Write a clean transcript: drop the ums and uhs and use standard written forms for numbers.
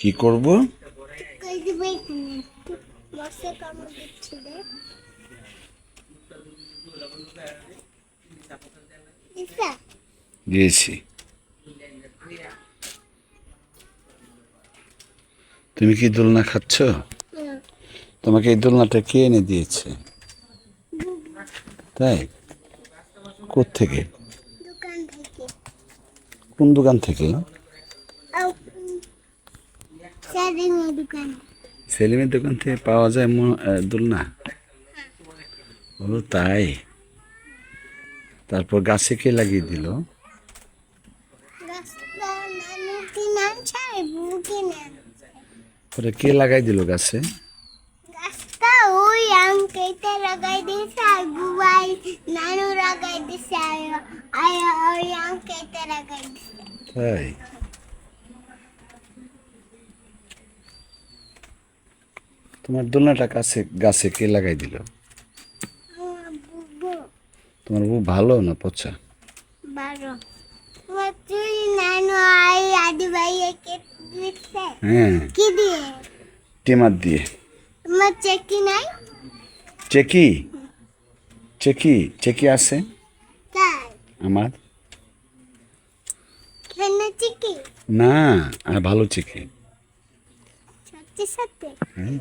কি করব? দিয়েছি। তুমি কি দোলনা খাচ্ছ? তোমাকে এই দোলনাটা কে এনে দিয়েছে? তাই? কোত্থেকে? কোন দোকান থেকে? সেলিমের দোকান থেকে পাওয়া যায় দোলনা? ও তাই। তারপর গাছে কে লাগিয়ে দিল? ওটা কে লাগাই দিল গাছে? তাই? তোমার দোলনাটা গাছে কে লাগাই দিল? তোমার বউ ভালো না পচা? হ্যাঁ, টিমার দিয়ে। চেকি চেকি চেকি আছে আমার। না, আর ভালো চেকি। হ্যাঁ।